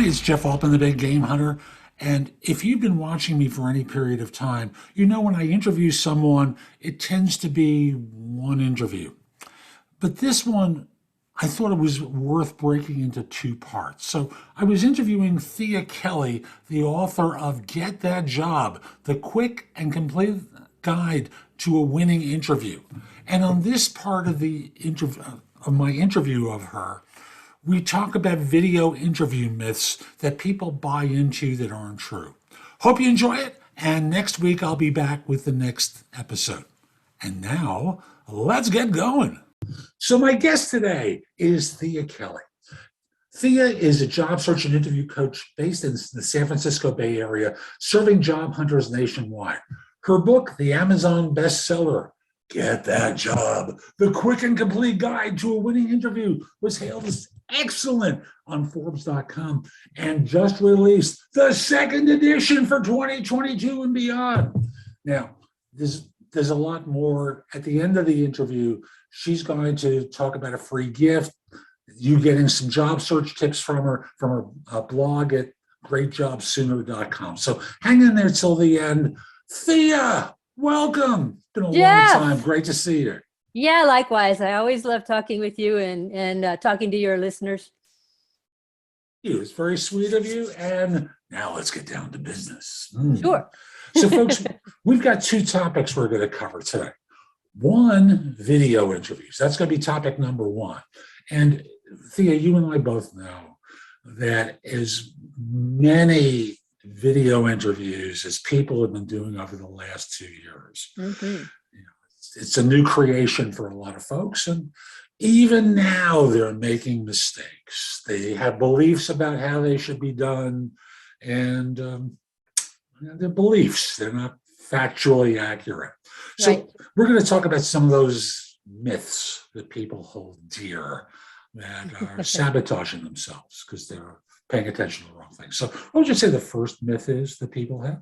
Hi, it's Jeff Altman, the Big Game Hunter. And if you've been watching me for any period of time, you know when I interview someone, it tends to be one interview. But this one, I thought it was worth breaking into two parts. So I was interviewing Thea Kelly, the author of Get That Job, the quick and complete guide to a winning interview. And on this part of the interview, of my interview of her, we talk about video interview myths that people buy into that aren't true. Hope you enjoy it, and next week I'll be back with the next episode. And now, let's get going. So my guest today is Thea Kelly. Thea is a job search and interview coach based in the San Francisco Bay Area, serving job hunters nationwide. Her book, the Amazon bestseller, Get That Job, the quick and complete guide to a winning interview, was hailed as excellent on Forbes.com and just released the second edition for 2022 and beyond. Now, there's a lot more. At the end of the interview, she's going to talk about a free gift, you getting some job search tips from her blog at greatjobsooner.com. So hang in there till the end. Thea, welcome. It's been a long time. Great to see you. Yeah, likewise. I always love talking with you and talking to your listeners. It's very sweet of you. And now let's get down to business. Sure. So, folks, we've got two topics we're going to cover today. One, video interviews. That's going to be topic number one. And Thea, you and I both know that as many video interviews as people have been doing over the last 2 years, it's a new creation for a lot of folks. And even now they're making mistakes. They have beliefs about how they should be done. And they're beliefs. They're not factually accurate. So we're going to talk about some of those myths that people hold dear that are sabotaging themselves because they're paying attention to the wrong things. So what would you say the first myth is that people have?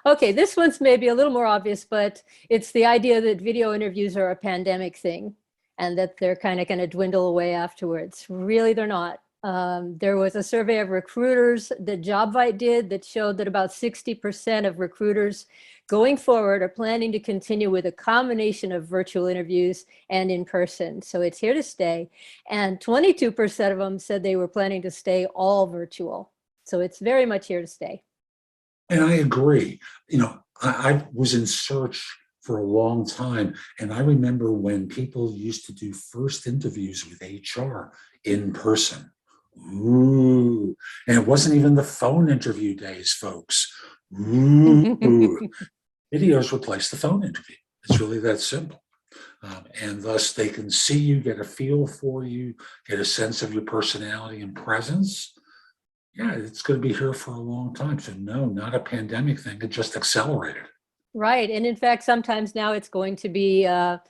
Okay, this one's maybe a little more obvious, but it's the idea that video interviews are a pandemic thing and that they're kind of going to dwindle away afterwards. Really, they're not. There was a survey of recruiters that JobVite did that showed that about 60% of recruiters going forward are planning to continue with a combination of virtual interviews and in person. So it's here to stay. And 22% of them said they were planning to stay all virtual. So it's very much here to stay. And I agree. I was in search for a long time. And I remember when people used to do first interviews with HR in person. Ooh, and it wasn't even the phone interview days, folks. Ooh. Videos replace the phone interview. It's really that simple. And thus they can see you, get a feel for you, get a sense of your personality and presence. Yeah, it's going to be here for a long time. So no, not a pandemic thing. It just accelerated. Right. And in fact, sometimes now it's going to be AI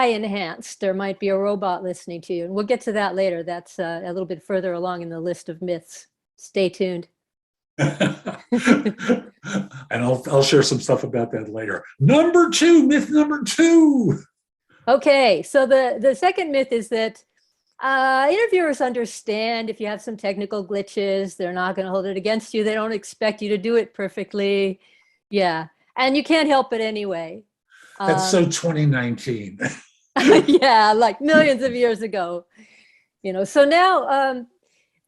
enhanced. There might be a robot listening to you. And we'll get to that later. That's a little bit further along in the list of myths. Stay tuned. And I'll share some stuff about that later. Myth number two. Okay, so the second myth is that interviewers understand if you have some technical glitches, they're not going to hold it against you. They don't expect you to do it perfectly. Yeah, and you can't help it anyway. That's so 2019. Yeah, like millions of years ago. So now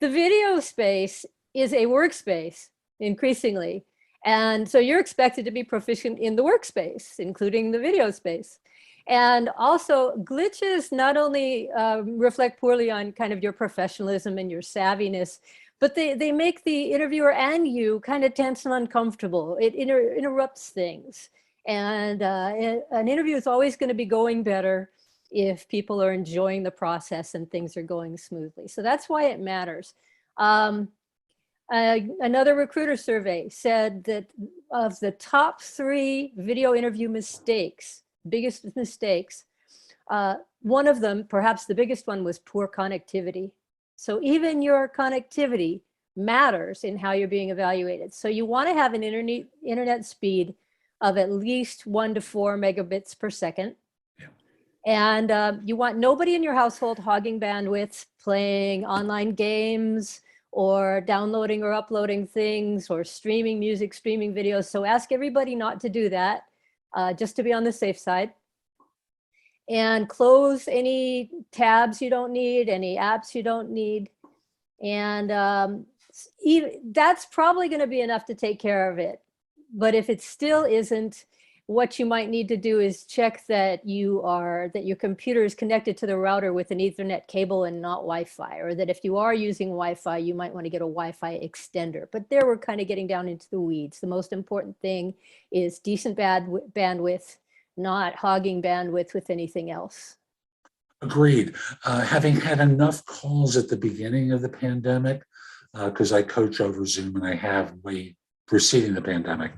the video space is a workspace increasingly. And so you're expected to be proficient in the workspace, including the video space. And also glitches not only reflect poorly on kind of your professionalism and your savviness, but they make the interviewer and you kind of tense and uncomfortable. It interrupts things. And an interview is always going to be going better if people are enjoying the process and things are going smoothly. So that's why it matters. Another recruiter survey said that of the top 3 video interview mistakes, biggest mistakes, one of them, perhaps the biggest one, was poor connectivity. So even your connectivity matters in how you're being evaluated. So you want to have an internet speed of at least 1 to 4 megabits per second. Yeah. And you want nobody in your household hogging bandwidth, playing online games, or downloading or uploading things or streaming music, streaming videos. So ask everybody not to do that, just to be on the safe side. And close any tabs you don't need, any apps you don't need. And that's probably going to be enough to take care of it. But if it still isn't, what you might need to do is check that your computer is connected to the router with an Ethernet cable and not Wi-Fi, or that if you are using Wi-Fi, you might want to get a Wi-Fi extender. But there we're kind of getting down into the weeds. The most important thing is decent bandwidth, not hogging bandwidth with anything else. Agreed. Having had enough calls at the beginning of the pandemic, because I coach over Zoom and I have way preceding the pandemic,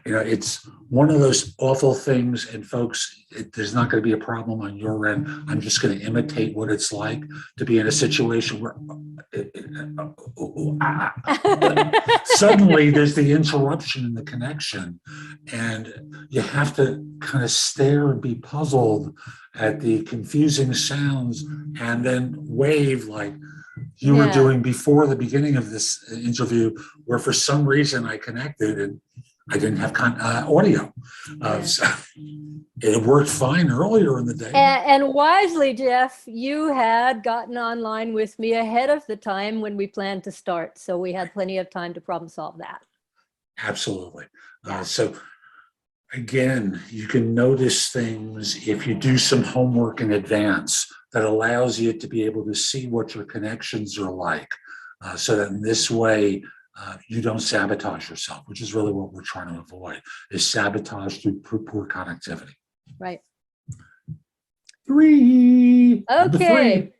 it's one of those awful things. And folks, there's not going to be a problem on your end. I'm just going to imitate what it's like to be in a situation where suddenly there's the interruption in the connection, and you have to kind of stare and be puzzled at the confusing sounds and then wave like you were doing before the beginning of this interview, where for some reason I connected and I didn't have audio. So it worked fine earlier in the day. And wisely, Jeff, you had gotten online with me ahead of the time when we planned to start. So we had plenty of time to problem solve that. Absolutely. So again, you can notice things if you do some homework in advance that allows you to be able to see what your connections are like, so that in this way you don't sabotage yourself, which is really what we're trying to avoid, is sabotage through poor connectivity. Right. Three. Okay.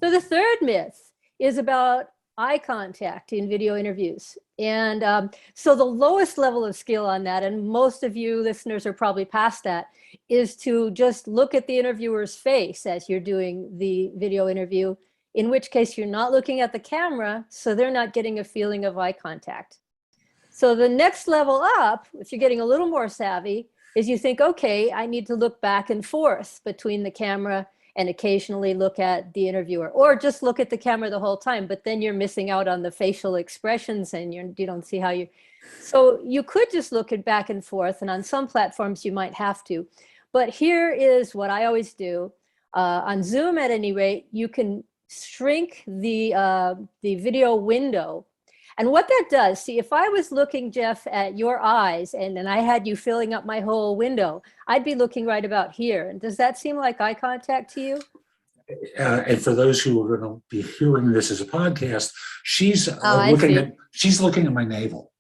So the third myth is about eye contact in video interviews. And so the lowest level of skill on that, and most of you listeners are probably past that, is to just look at the interviewer's face as you're doing the video interview, in which case you're not looking at the camera, so they're not getting a feeling of eye contact. So the next level up, if you're getting a little more savvy, is you think, okay, I need to look back and forth between the camera and occasionally look at the interviewer, or just look at the camera the whole time, but then you're missing out on the facial expressions and you don't see how you, so you could just look at back and forth, and on some platforms you might have to. But here is what I always do. On Zoom at any rate, you can shrink the video window. And what that does, see, if I was looking, Jeff, at your eyes and then I had you filling up my whole window, I'd be looking right about here. And does that seem like eye contact to you? And for those who are going to be hearing this as a podcast, she's looking at my navel.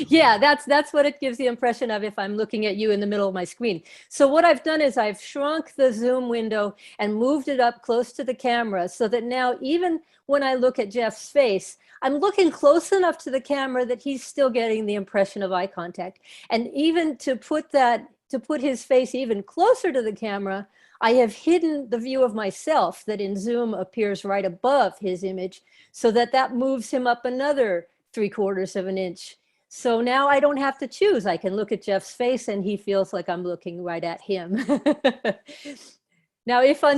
Yeah, that's what it gives the impression of if I'm looking at you in the middle of my screen. So what I've done is I've shrunk the Zoom window and moved it up close to the camera, so that now even when I look at Jeff's face, I'm looking close enough to the camera that he's still getting the impression of eye contact. And even to put his face even closer to the camera, I have hidden the view of myself that in Zoom appears right above his image, so that moves him up another 3/4 of an inch. So now I don't have to choose. I can look at Jeff's face and he feels like I'm looking right at him. Now, if you're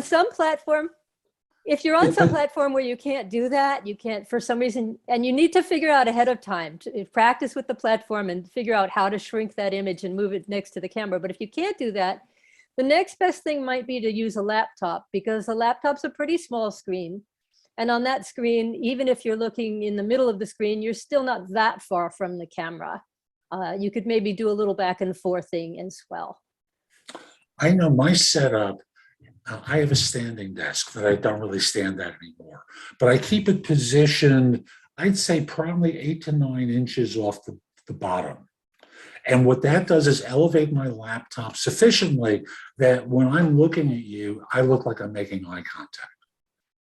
on some platform where you can't do that, you can't for some reason, and you need to figure out ahead of time to practice with the platform and figure out how to shrink that image and move it next to the camera. But if you can't do that, the next best thing might be to use a laptop, because a laptop's a pretty small screen. And on that screen, even if you're looking in the middle of the screen, you're still not that far from the camera. You could maybe do a little back and forth thing as well. I know my setup, I have a standing desk that I don't really stand at anymore, but I keep it positioned, I'd say probably 8 to 9 inches off the bottom. And what that does is elevate my laptop sufficiently that when I'm looking at you, I look like I'm making eye contact.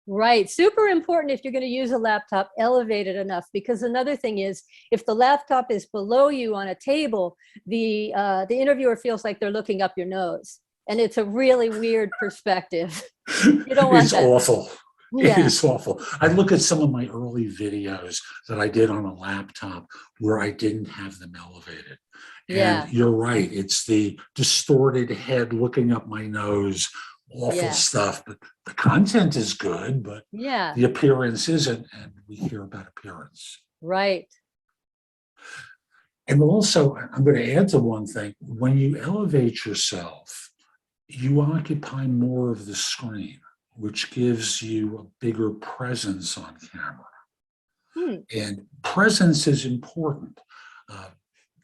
Right. Super important if you're going to use a laptop, elevate it enough, because another thing is if the laptop is below you on a table, the interviewer feels like they're looking up your nose, and it's a really weird perspective. You don't want that. It's awful. Yeah. It is awful. I look at some of my early videos that I did on a laptop where I didn't have them elevated. And Yeah. you're right. It's the distorted head looking up my nose awful Yeah. stuff, but the content is good, but Yeah. the appearance isn't, and we hear about appearance. Right. And also, I'm going to add to one thing. When you elevate yourself, you occupy more of the screen, which gives you a bigger presence on camera. Hmm. And presence is important. Uh,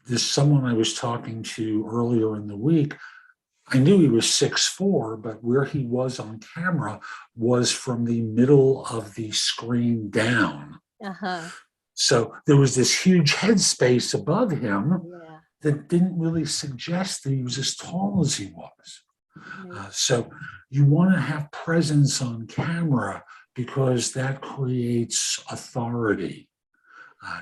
there's someone I was talking to earlier in the week. I knew he was 6'4", but where he was on camera was from the middle of the screen down. Uh-huh. So there was this huge headspace above him Yeah. that didn't really suggest that he was as tall as he was. Right. So you want to have presence on camera because that creates authority.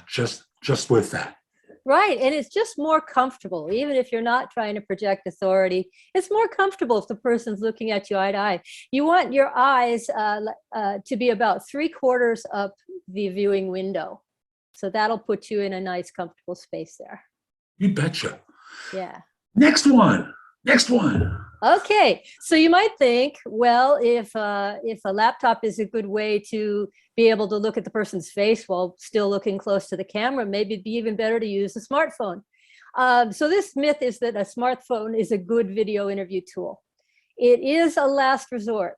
Just with that. Right. And it's just more comfortable, even if you're not trying to project authority. It's more comfortable if the person's looking at you eye to eye. You want your eyes to be about 3/4 up the viewing window. So that'll put you in a nice, comfortable space there. You betcha. Yeah. Next one. Next one. Okay, so you might think, well, if a laptop is a good way to be able to look at the person's face while still looking close to the camera, maybe it'd be even better to use a smartphone. So this myth is that a smartphone is a good video interview tool. It is a last resort.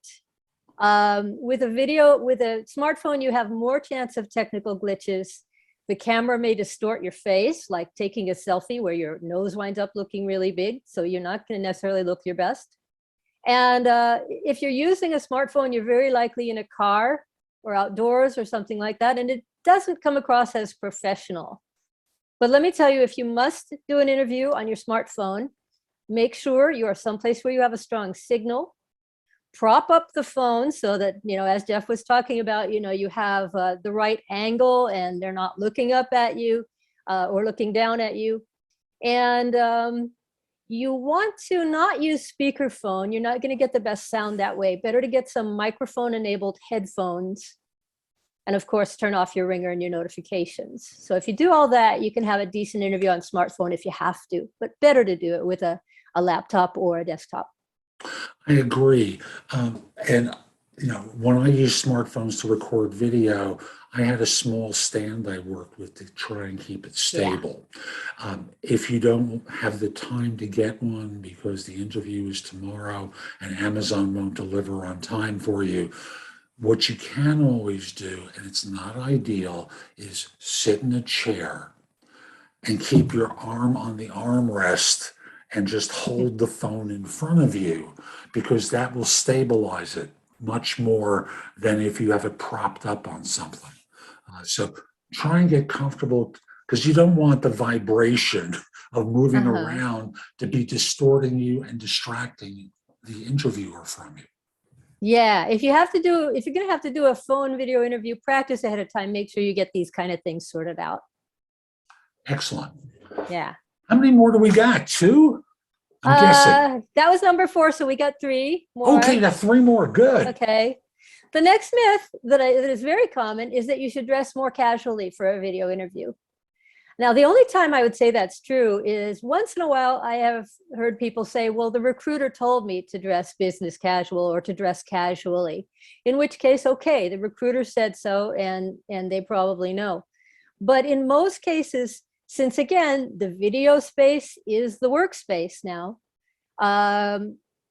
With a smartphone, you have more chance of technical glitches. The camera may distort your face, like taking a selfie where your nose winds up looking really big, so you're not going to necessarily look your best. And if you're using a smartphone, you're very likely in a car or outdoors or something like that, and it doesn't come across as professional. But let me tell you, if you must do an interview on your smartphone, make sure you are someplace where you have a strong signal. Prop up the phone so that, as Jeff was talking about, you have the right angle and they're not looking up at you or looking down at you. And you want to not use speakerphone. You're not going to get the best sound that way. Better to get some microphone enabled headphones. And of course, turn off your ringer and your notifications. So if you do all that, you can have a decent interview on smartphone if you have to, but better to do it with a laptop or a desktop. I agree. And, when I use smartphones to record video, I had a small stand I worked with to try and keep it stable. Yeah. If you don't have the time to get one because the interview is tomorrow and Amazon won't deliver on time for you, what you can always do, and it's not ideal, is sit in a chair and keep your arm on the armrest and just hold the phone in front of you, because that will stabilize it much more than if you have it propped up on something. So try and get comfortable, because you don't want the vibration of moving around to be distorting you and distracting the interviewer from you. Yeah, if you're going to have to do a phone video interview, practice ahead of time. Make sure you get these kind of things sorted out. Excellent. Yeah. How many more do we got? 2? I'm guessing. That was number 4, so we got 3 more. Okay, got 3 more. Good. Okay. The next myth that is very common is that you should dress more casually for a video interview. Now, the only time I would say that's true is once in a while I have heard people say, well, the recruiter told me to dress business casual or to dress casually, in which case, okay, the recruiter said so and they probably know. But in most cases, since again, the video space is the workspace now,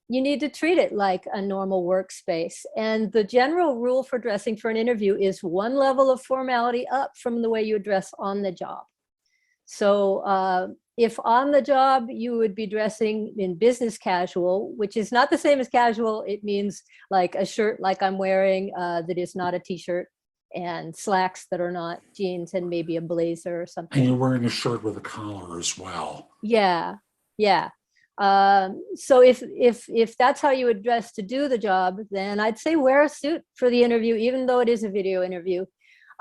you need to treat it like a normal workspace. And the general rule for dressing for an interview is one level of formality up from the way you dress on the job. So if on the job, you would be dressing in business casual, which is not the same as casual. It means like a shirt like I'm wearing that is not a t-shirt, and slacks that are not jeans, and maybe a blazer or something. And you're wearing a shirt with a collar as well. Yeah, yeah. So if that's how you would dress to do the job, then I'd say wear a suit for the interview, even though it is a video interview.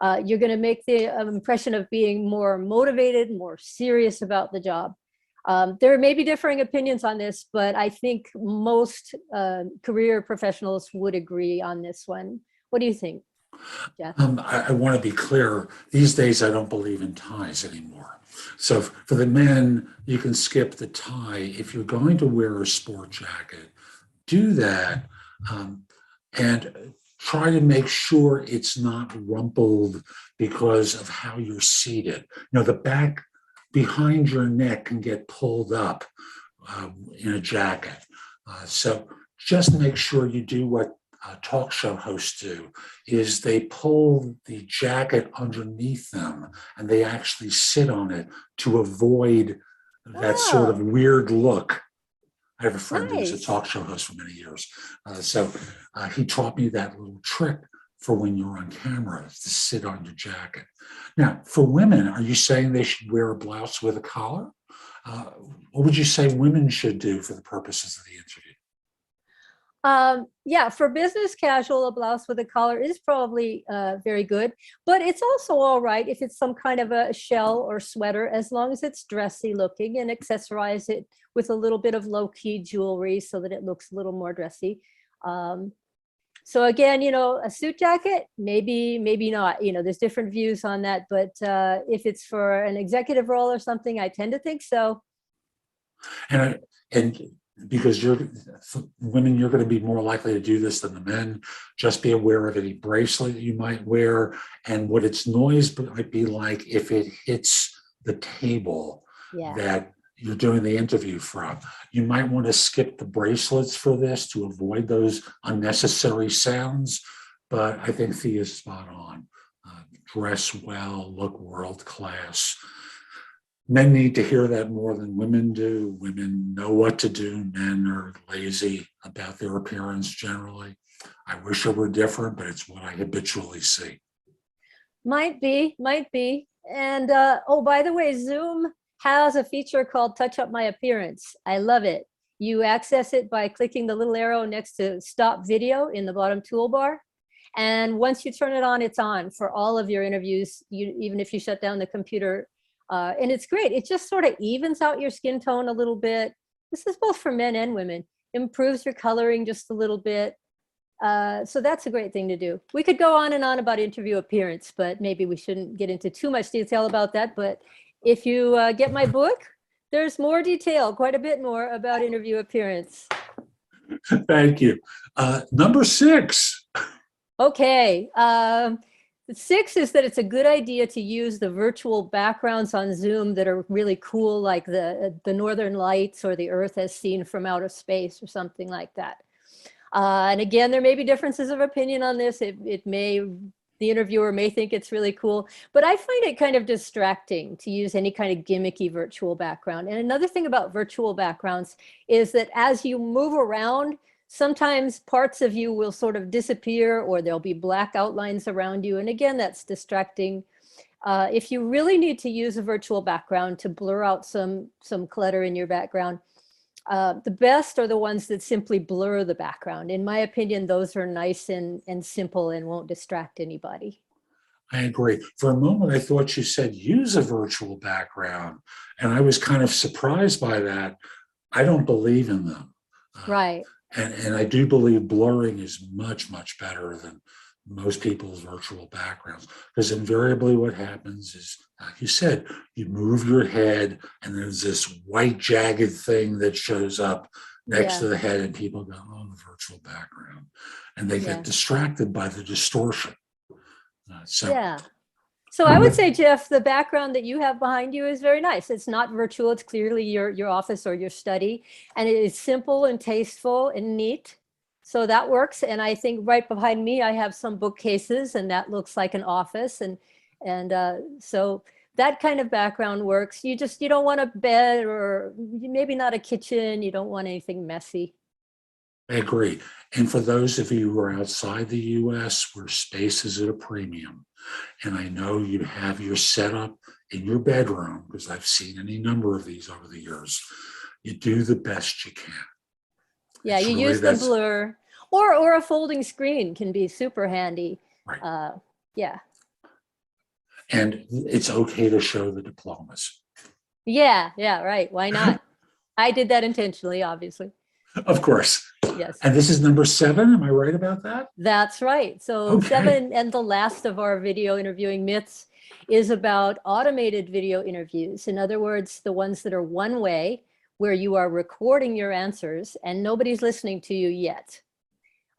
You're going to make the impression of being more motivated, more serious about the job. There may be differing opinions on this, but I think most career professionals would agree on this one. What do you think, Jeff? I want to be clear. These days, I don't believe in ties anymore. So for the men, you can skip the tie. If you're going to wear a sport jacket, do that, And try to make sure it's not rumpled because of how you're seated. The back behind your neck can get pulled up in a jacket. So just make sure you do what talk show hosts do, is they pull the jacket underneath them and they actually sit on it to avoid that sort of Oh, weird look. I have a friend who was a nice. talk show host for many years. So he taught me that little trick for when you're on camera, to sit on your jacket. Now, for women, are you saying they should wear a blouse with a collar? What would you say women should do for the purposes of the interview? Yeah, for business casual, a blouse with a collar is probably very good, but it's also all right if it's some kind of a shell or sweater, as long as it's dressy looking, and accessorize it with a little bit of low-key jewelry so that it looks a little more dressy. So again, a suit jacket, maybe not. There's different views on that, but if it's for an executive role or something, I tend to think so. And because women, you're going to be more likely to do this than the men. Just be aware of any bracelet that you might wear and what its noise might be like if it hits the table Yeah. that you're doing the interview from. You might want to skip the bracelets for this to avoid those unnecessary sounds. But I think Thea's spot on. Dress well, look world class. Men need to hear that more than women do. Women know what to do. Men are lazy about their appearance generally. I wish it were different, but it's what I habitually see. Might be. And oh, by the way, Zoom has a feature called Touch Up My Appearance. I love it. You access it by clicking the little arrow next to Stop Video in the bottom toolbar. And once you turn it on, it's on for all of your interviews, even if you shut down the computer. And it's great. It just sort of evens out your skin tone a little bit. This is both for men and women. Improves your coloring just a little bit. So that's a great thing to do. We could go on and on about interview appearance, but maybe we shouldn't get into too much detail about that. But if you get my book, there's more detail, quite a bit more about interview appearance. Thank you. Number 6. Okay. The 6 is that it's a good idea to use the virtual backgrounds on Zoom that are really cool, like the Northern Lights or the Earth as seen from outer space or something like that. And again, there may be differences of opinion on this. The interviewer may think it's really cool, but I find it kind of distracting to use any kind of gimmicky virtual background. And another thing about virtual backgrounds is that as you move around, sometimes parts of you will sort of disappear, or there'll be black outlines around you. And again, that's distracting. If you really need to use a virtual background to blur out some clutter in your background, the best are the ones that simply blur the background. In my opinion, those are nice and simple and won't distract anybody. I agree. For a moment, I thought you said use a virtual background, and I was kind of surprised by that. I don't believe in them. Right. And I do believe blurring is much, much better than most people's virtual backgrounds, because invariably what happens is, like you said, you move your head and there's this white jagged thing that shows up next to the head, and people go, oh, the virtual background, and they get distracted by the distortion. So I would say, Jeff, the background that you have behind you is very nice. It's not virtual. It's clearly your office or your study, and it is simple and tasteful and neat. So that works. And I think right behind me, I have some bookcases, and that looks like an office. And so that kind of background works. You don't want a bed, or maybe not a kitchen. You don't want anything messy. I agree. And for those of you who are outside the US, where space is at a premium, and I know you have your setup in your bedroom, because I've seen any number of these over the years, you do the best you can. Yeah, you use the blur, or a folding screen can be super handy. Right. Yeah. And it's okay to show the diplomas. Yeah, right. Why not? I did that intentionally, obviously. Of course. Yes. And this is number 7. Am I right about that? That's right. So 7, and the last of our video interviewing myths, is about automated video interviews. In other words, the ones that are one way, where you are recording your answers and nobody's listening to you yet.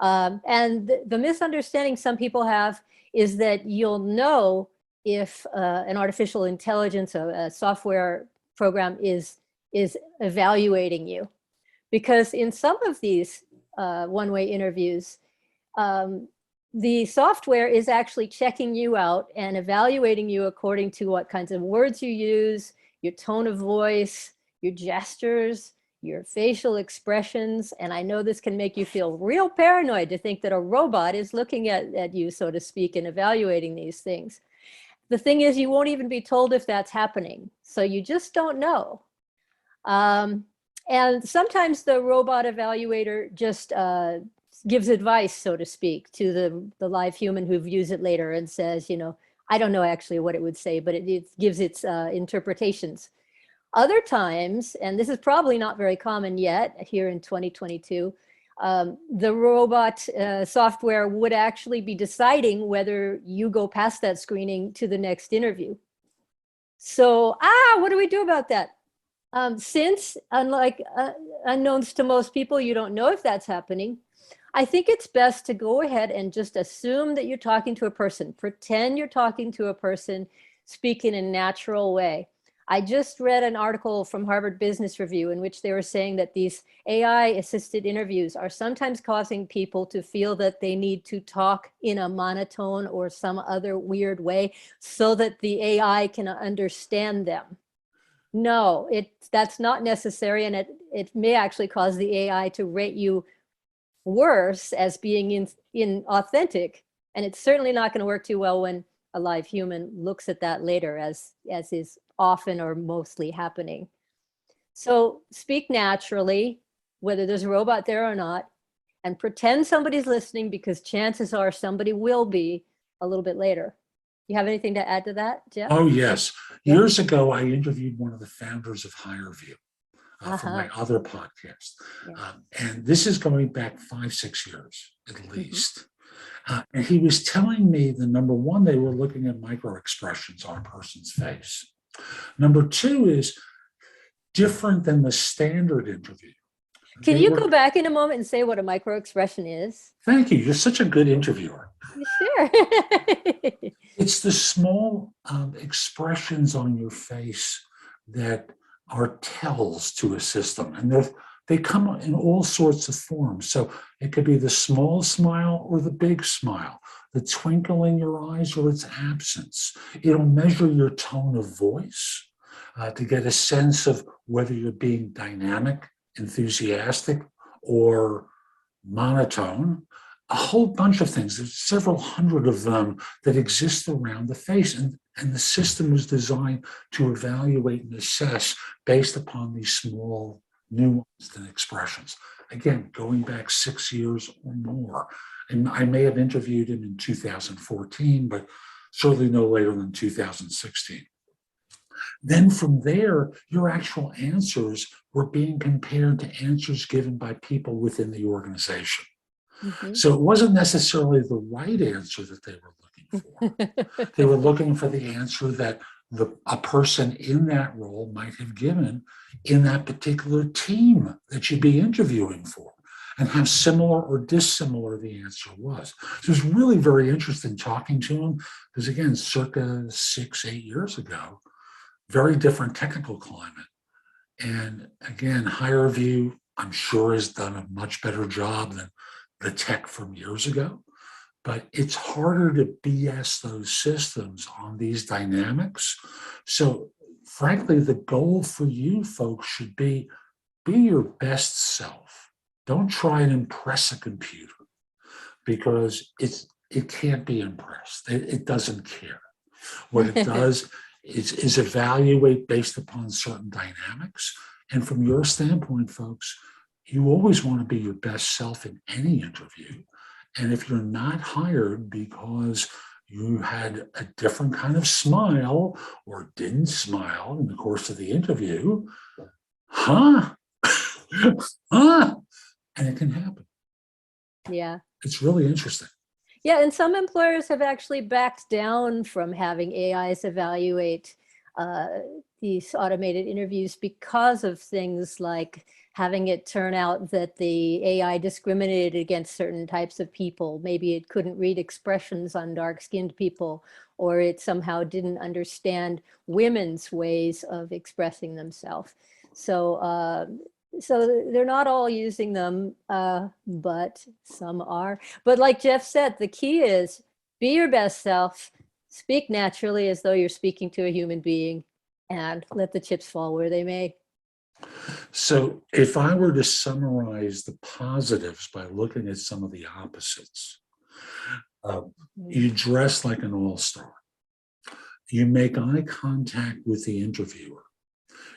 And the misunderstanding some people have is that you'll know if an artificial intelligence, a software program is evaluating you. Because in some of these one-way interviews, the software is actually checking you out and evaluating you according to what kinds of words you use, your tone of voice, your gestures, your facial expressions. And I know this can make you feel real paranoid to think that a robot is looking at you, so to speak, and evaluating these things. The thing is, you won't even be told if that's happening. So you just don't know. And sometimes the robot evaluator just gives advice, so to speak, to the live human who views it later and says, you know, I don't know actually what it would say, but it gives its interpretations. Other times, and this is probably not very common yet here in 2022, the robot software would actually be deciding whether you go past that screening to the next interview. So, what do we do about that? Since, unlike unknowns to most people, you don't know if that's happening, I think it's best to go ahead and just assume that you're talking to a person. Pretend you're talking to a person, speak in a natural way. I just read an article from Harvard Business Review in which they were saying that these AI-assisted interviews are sometimes causing people to feel that they need to talk in a monotone or some other weird way so that the AI can understand them. No, that's not necessary, and it may actually cause the AI to rate you worse as being inauthentic, and it's certainly not going to work too well when a live human looks at that later, as is often or mostly happening. So speak naturally, whether there's a robot there or not, and pretend somebody's listening, because chances are somebody will be a little bit later. You have anything to add to that, Jeff? Oh, yes. Years ago, I interviewed one of the founders of HireVue for my other podcast. And this is going back 5-6 years at least. And he was telling me that, number one, they were looking at micro expressions on a person's face. Number two is different than the standard interview. Can you go back in a moment and say what a micro expression is? Thank you. You're such a good interviewer. Sure. It's the small expressions on your face that are tells to a system, and they come in all sorts of forms. So it could be the small smile or the big smile, the twinkle in your eyes or its absence. It'll measure your tone of voice to get a sense of whether you're being dynamic, enthusiastic, or monotone. A whole bunch of things. There's several hundred of them that exist around the face, and the system was designed to evaluate and assess based upon these small nuanced expressions. Again, going back 6 years or more. And I may have interviewed him in 2014, but certainly no later than 2016. Then from there, your actual answers were being compared to answers given by people within the organization. So it wasn't necessarily the right answer that they were looking for. They were looking for the answer that a person in that role might have given in that particular team that you'd be interviewing for, and how similar or dissimilar the answer was. So it was really very interesting talking to him, because again, circa 6-8 years ago, very different technical climate. And again, HireVue, I'm sure, has done a much better job than the tech from years ago, but it's harder to BS those systems on these dynamics. So frankly, the goal for you folks should be your best self. Don't try and impress a computer, because it can't be impressed. It doesn't care. What it does is evaluate based upon certain dynamics. And from your standpoint, folks, you always want to be your best self in any interview. And if you're not hired because you had a different kind of smile or didn't smile in the course of the interview, and it can happen. Yeah. It's really interesting. Yeah, and some employers have actually backed down from having AIs evaluate uh, these automated interviews because of things like having it turn out that the AI discriminated against certain types of people. Maybe it couldn't read expressions on dark-skinned people, or it somehow didn't understand women's ways of expressing themselves. So they're not all using them, but some are. But like Jeff said, the key is be your best self, speak naturally as though you're speaking to a human being, and let the chips fall where they may. So if I were to summarize the positives by looking at some of the opposites, you dress like an all-star. You make eye contact with the interviewer.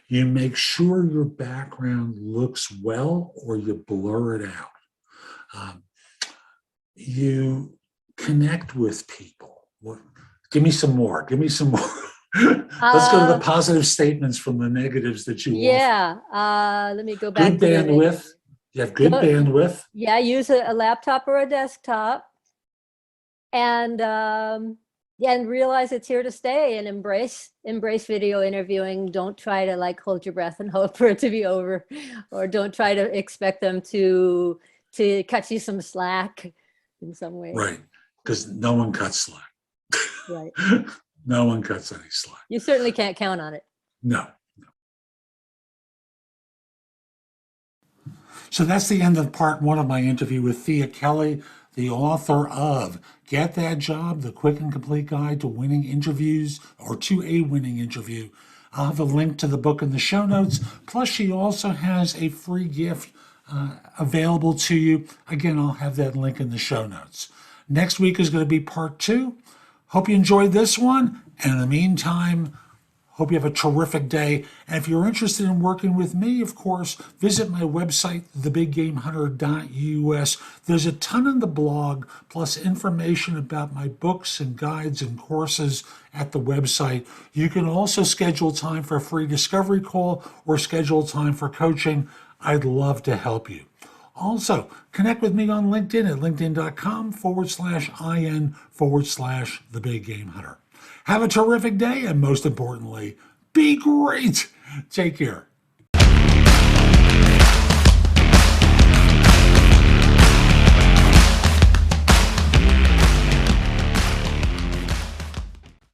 You make sure your background looks well or you blur it out. You connect with people. Give me some more. Give me some more. Let's go to the positive statements from the negatives that you offer. Let me go back. Good bandwidth. You have good bandwidth. Yeah, use a laptop or a desktop, and realize it's here to stay, and embrace video interviewing. Don't try to like hold your breath and hope for it to be over, or don't try to expect them to cut you some slack in some way. Right, because no one cuts slack. Right. No one cuts any slack. You certainly can't count on it. No. So that's the end of part 1 of my interview with Thea Kelly, the author of Get That Job, the Quick and Complete Guide to Winning Interviews, or to a Winning Interview. I'll have a link to the book in the show notes. Plus, she also has a free gift available to you. Again, I'll have that link in the show notes. Next week is going to be part 2. Hope you enjoyed this one. And in the meantime, hope you have a terrific day. And if you're interested in working with me, of course, visit my website, thebiggamehunter.us. There's a ton in the blog, plus information about my books and guides and courses at the website. You can also schedule time for a free discovery call or schedule time for coaching. I'd love to help you. Also, connect with me on LinkedIn at linkedin.com/IN/TheBigGameHunter. Have a terrific day, and most importantly, be great. Take care.